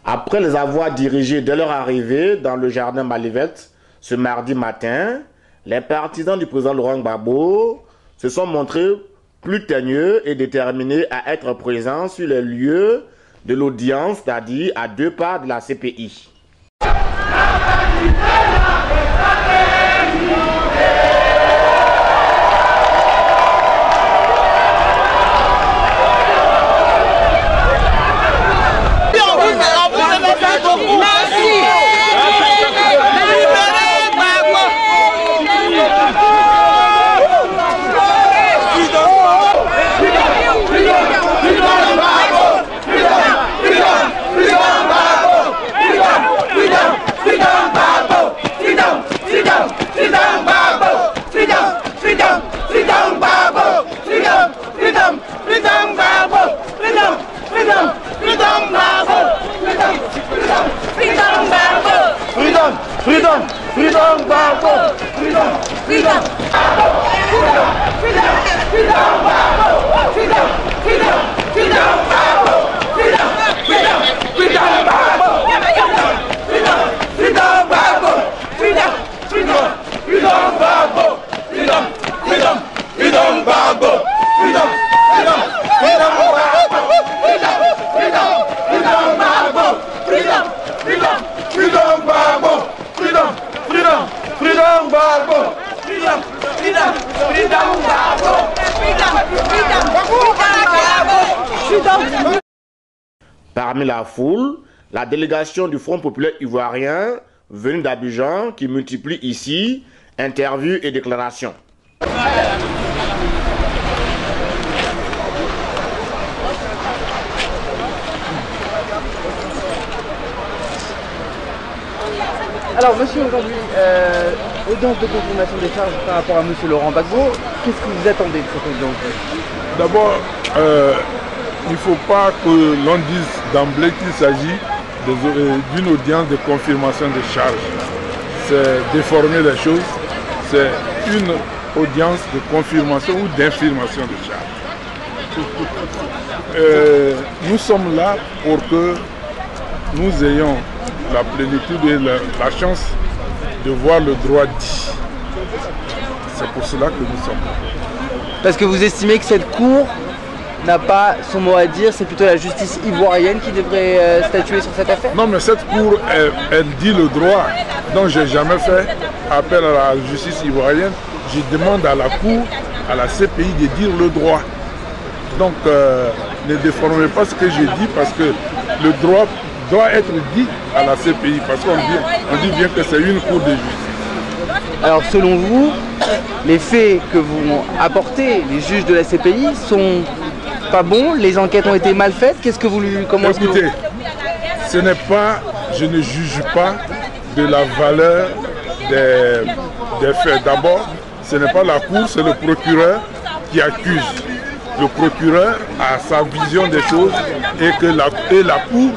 Après les avoir dirigés dès leur arrivée dans le jardin Malivette ce mardi matin, les partisans du président Laurent Gbagbo se sont montrés plus teigneux et déterminés à être présents sur les lieux de l'audience, c'est-à-dire à 2 pas de la CPI. Parmi la foule, la délégation du Front populaire ivoirien venue d'Abidjan qui multiplie ici interviews et déclarations. Alors monsieur, aujourd'hui, audience de confirmation des charges par rapport à monsieur Laurent Gbagbo, qu'est-ce que vous attendez de cette audience? D'abord, il ne faut pas que l'on dise d'emblée qu'il s'agit d'une audience de confirmation des charges. C'est déformer les choses, c'est une audience de confirmation ou d'infirmation des charges. Nous sommes là pour que nous ayons la plénitude et la chance de voir le droit dit. C'est pour cela que nous sommes là. Parce que vous estimez que cette cour n'a pas son mot à dire, c'est plutôt la justice ivoirienne qui devrait statuer sur cette affaire? Non, mais cette cour, elle dit le droit. Donc je n'ai jamais fait appel à la justice ivoirienne. Je demande à la cour, à la CPI de dire le droit. Donc ne déformez pas ce que j'ai dit parce que le droit doit être dit à la CPI parce qu'on dit bien que c'est une cour de justice. Alors selon vous, les faits que vont apporter les juges de la CPI sont pas bons, les enquêtes ont été mal faites, qu'est-ce que vous lui... Écoutez, ce n'est pas, je ne juge pas de la valeur des faits. D'abord, ce n'est pas la cour, c'est le procureur qui accuse. Le procureur a sa vision des choses et que la cour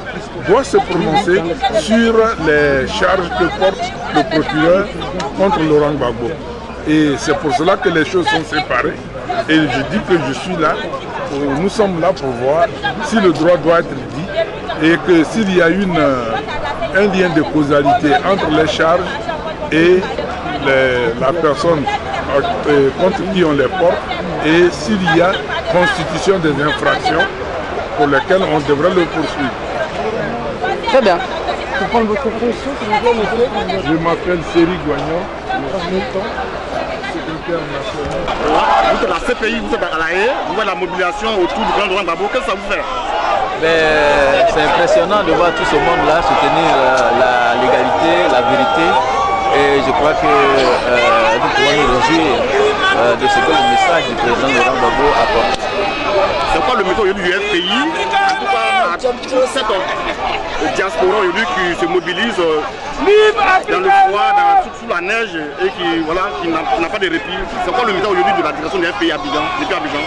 doit se prononcer sur les charges que porte le procureur contre Laurent Gbagbo. Et c'est pour cela que les choses sont séparées. Et je dis que je suis là, nous sommes là pour voir si le droit doit être dit et que s'il y a un lien de causalité entre les charges et la personne contre qui on les porte et s'il y a constitution des infractions pour lesquelles on devrait le poursuivre. Très bien. Pour prendre votre fonction, s'il vous plaît, monsieur. Je m'appelle Séri Guagnon, secrétaire national. Vous êtes la CPI, vous êtes à la haie, vous voyez la mobilisation autour du grand Laurent Gbagbo, qu'est-ce que ça vous fait? C'est impressionnant de voir tout ce monde-là soutenir la légalité, la vérité. Et je crois que nous pouvons nous réjouir de ce que le message du président Laurent Gbagbo apporte. C'est quoi le méthode du FPI? En tout cas, à cette diaspora aujourd'hui qui se mobilise dans le froid, sous la neige et qui n'a pas de répit. C'est quoi le message aujourd'hui de la direction du FPI Abidjan, depuis Abidjan?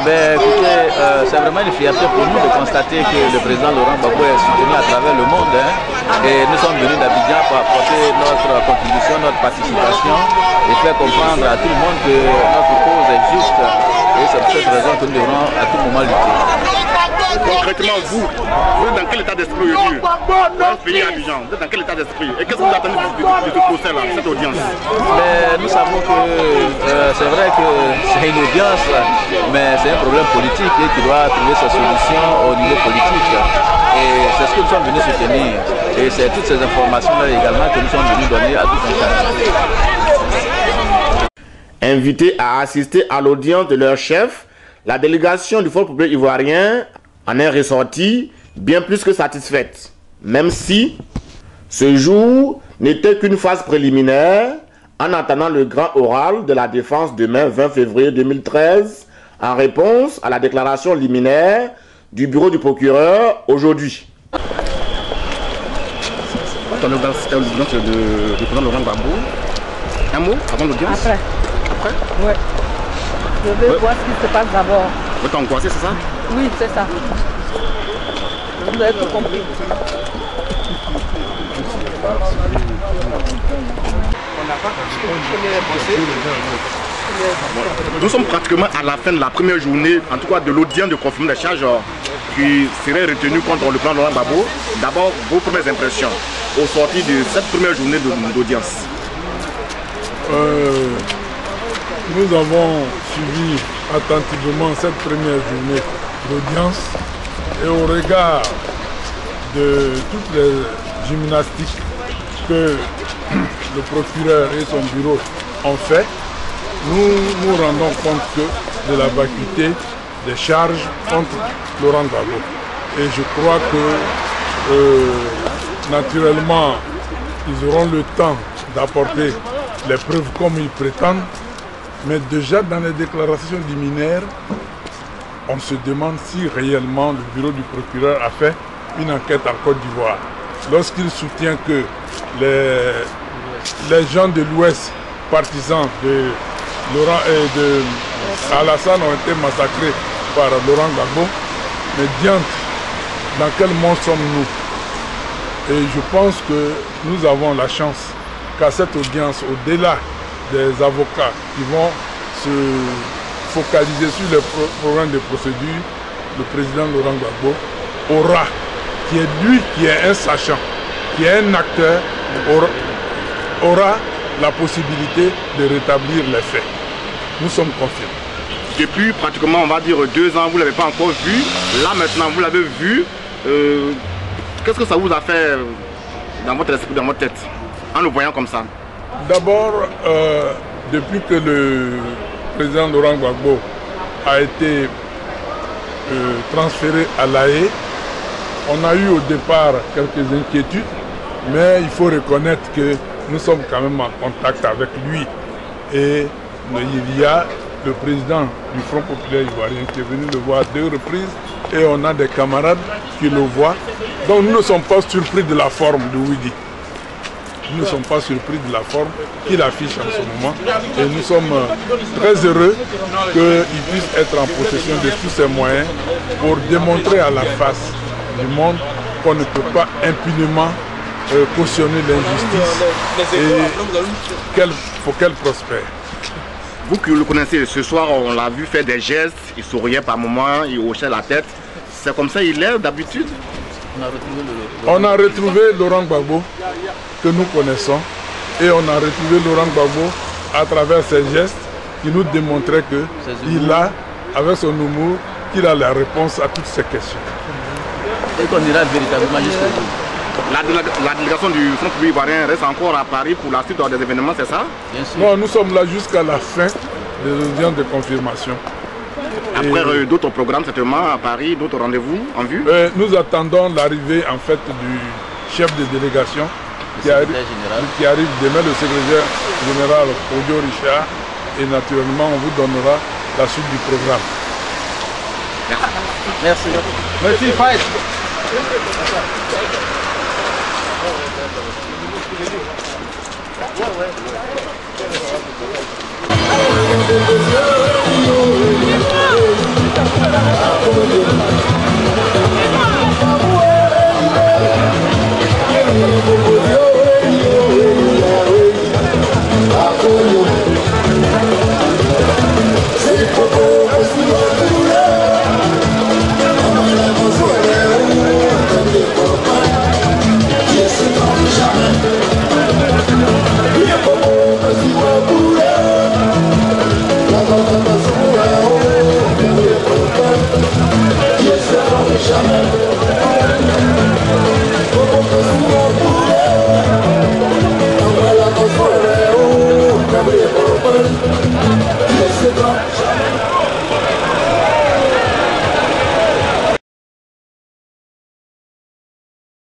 Ben, écoutez, c'est vraiment une fierté pour nous de constater que le président Laurent Gbagbo est soutenu à travers le monde. Et nous sommes venus d'Abidjan pour apporter notre contribution, notre participation et faire comprendre à tout le monde que notre cause est juste. Et c'est pour cette raison que nous devrons à tout moment lutter. Concrètement, vous êtes dans quel état d'esprit aujourd'hui? FPI Abidjan, vous êtes dans quel état d'esprit? Et qu'est-ce que vous attendez de ce procès-là, de cette audience? Mais nous savons que c'est vrai que c'est une audience, mais c'est un problème politique et qui doit trouver sa solution au niveau politique. Et c'est ce que nous sommes venus soutenir. Et c'est toutes ces informations-là également que nous sommes venus donner à tout un chacun. Invités à assister à l'audience de leur chef, la délégation du Front populaire ivoirien en est ressortie bien plus que satisfaite. Même si ce jour n'était qu'une phase préliminaire, en attendant le grand oral de la défense demain 20 février 2013, en réponse à la déclaration liminaire du bureau du procureur aujourd'hui. C'était l'audience du président Laurent Gbagbo. Un mot avant l'audience? Après? Ouais. Je veux voir ce qui se passe d'abord. Vous êtes angoissé, c'est ça? Oui, c'est ça. Vous avez tout compris. Nous sommes pratiquement à la fin de la première journée, en tout cas de l'audience de confirmation des charges qui serait retenue contre le plan Laurent Gbagbo. D'abord, vos premières impressions au sortir de cette première journée d'audience. Nous avons suivi attentivement cette première journée d'audience et au regard de toutes les gymnastiques que le procureur et son bureau ont fait, nous nous rendons compte de la vacuité des charges contre Laurent Gbagbo. Et je crois que naturellement, ils auront le temps d'apporter les preuves comme ils prétendent. Mais déjà dans les déclarations liminaires, on se demande si réellement le bureau du procureur a fait une enquête en Côte d'Ivoire. Lorsqu'il soutient que les gens de l'Ouest, partisans de Laurent et de Alassane, ont été massacrés par Laurent Gbagbo, mais diantre, dans quel monde sommes-nous? Et je pense que nous avons la chance qu'à cette audience, au-delà des avocats qui vont se focaliser sur le programme de procédure, le président Laurent Gbagbo aura, qui est lui qui est un sachant, qui est un acteur, aura la possibilité de rétablir les faits. Nous sommes confiants. Depuis pratiquement, on va dire 2 ans, vous ne l'avez pas encore vu. Là maintenant, vous l'avez vu. Qu'est-ce que ça vous a fait dans votre esprit, dans votre tête, en le voyant comme ça? D'abord, depuis que le président Laurent Gbagbo a été transféré à l'A Haye, on a eu au départ quelques inquiétudes, mais il faut reconnaître que nous sommes quand même en contact avec lui. Et il y a le président du Front populaire ivoirien qui est venu le voir à 2 reprises et on a des camarades qui le voient. Donc nous ne sommes pas surpris de la forme de Widi. Nous ne sommes pas surpris de la forme qu'il affiche en ce moment et nous sommes très heureux qu'il puisse être en possession de tous ses moyens pour démontrer à la face du monde qu'on ne peut pas impunément cautionner l'injustice et faut qu'elle prospère. Vous qui le connaissez, ce soir on l'a vu faire des gestes, il souriait par moments, il hochait la tête. C'est comme ça il est d'habitude? On a retrouvé Laurent Gbagbo que nous connaissons et on a retrouvé Laurent Gbagbo à travers ses gestes qui nous démontraient qu'il a, avec son humour, qu'il a la réponse à toutes ces questions. Et qu'on ira véritablement jusqu'au bout. La délégation du Front populaire ivoirien reste encore à Paris pour la suite des événements, c'est ça? Bien sûr. Non, nous sommes là jusqu'à la fin des audiences de confirmation. Après d'autres programmes certainement à Paris, d'autres rendez-vous en vue? Nous attendons l'arrivée en fait du chef de délégation qui arrive demain, le secrétaire général Odio Richard, et naturellement on vous donnera la suite du programme. Merci. Merci. Ouais.